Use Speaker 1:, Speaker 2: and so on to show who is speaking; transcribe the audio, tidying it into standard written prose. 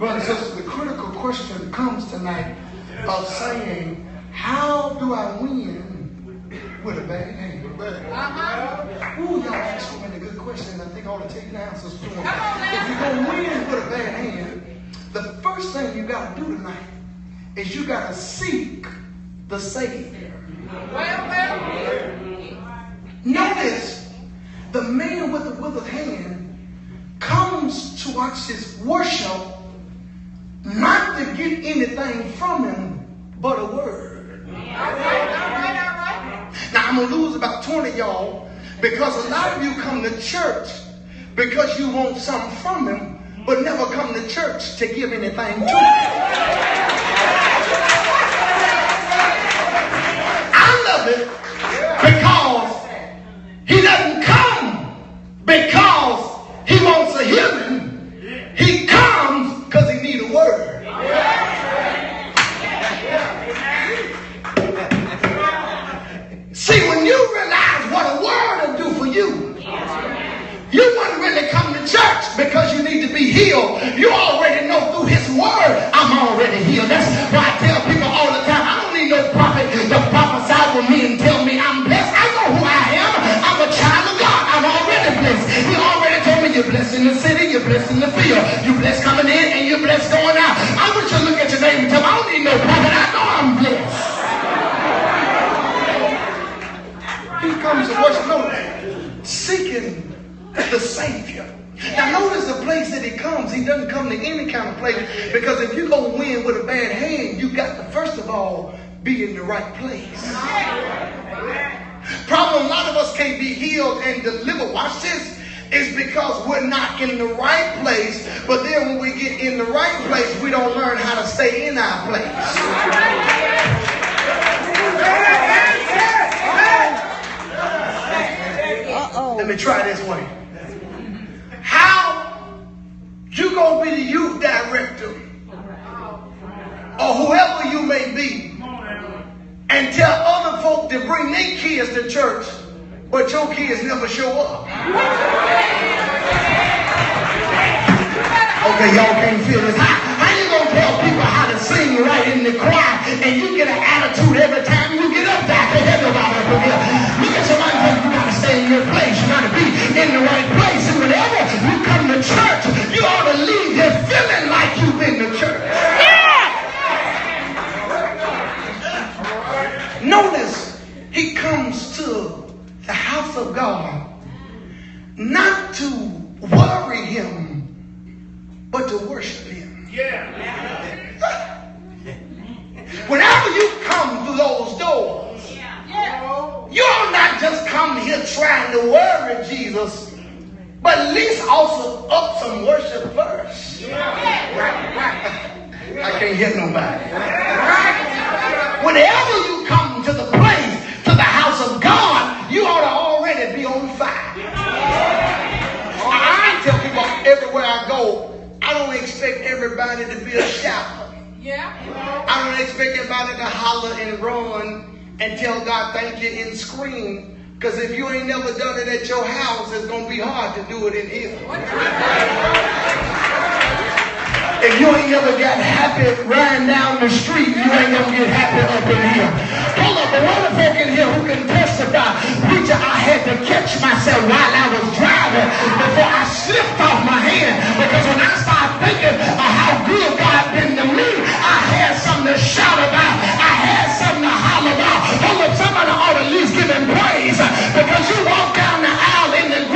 Speaker 1: Brothers and sisters, the critical question comes tonight of saying, how do I win with a bad hand? Ooh, y'all ask so many good questions. I think I ought to take the answers to them. If you're going to win with a bad hand, the first thing you got to do tonight is you got to seek the Savior. Notice the man with the withered hand comes to watch his worship not to get anything from him but a word. All right. Now I'm going to lose about 20 of y'all because a lot of you come to church because you want something from him but never come to church to give anything to him. I love it because he doesn't come because he wants a healing. He comes because he needs a word. See, when you realize what a word will do for you, you wouldn't really come to church because you need to be healed. You already know through his word, I'm already healed. That's why I tell people all the time, I don't need no prophet to prophesy with me and tell me I'm blessed. I know who I am. I'm a child of God. I'm already blessed. He already told me you're blessed in the city, you're blessed in the field. You're blessed coming in and you're blessed going out. I want you to look at your neighbor and tell me, I don't need no prophet. I know I'm blessed. He comes to worship, seeking the Savior. Now notice the place that he comes. He doesn't come to any kind of place, because if you're going to win with a bad hand, you got to first of all be in the right place. Problem, a lot of us can't be healed and delivered. Watch this. Is because we're not in the right place. But then when we get in the right place, we don't learn how to stay in our place. Let me try this way. How you gonna be the youth director or whoever you may be and tell other folk to bring their kids to church, but your kids never show up? Okay, y'all can't feel this. How you gonna tell people how to sing right in the choir and you get an attitude every time you get up there? I can't have nobody up here. Look at somebody and you gotta stay in your place. You gotta be in the right place. And whenever you come to church, you ought to leave here feeling like you've been to church. Notice he comes to the house of God not to worry him, but to worship him. Whenever you come through those doors, you're not just come here trying to worry Jesus, but at least also up some worship first. I can't hear nobody. Whenever you come to the place, to the house of God, you ought to already be on fire. I tell people everywhere I go, I don't expect everybody to be a shouter. I don't expect everybody to holler and run and tell God thank you and scream. Because if you ain't never done it at your house, it's going to be hard to do it in here. If you ain't never got happy riding down the street, you ain't gonna get happy up in here. Hold up, but one of the folk in here who can testify, preacher, I had to catch myself while I was driving before I slipped off my hand, because when I started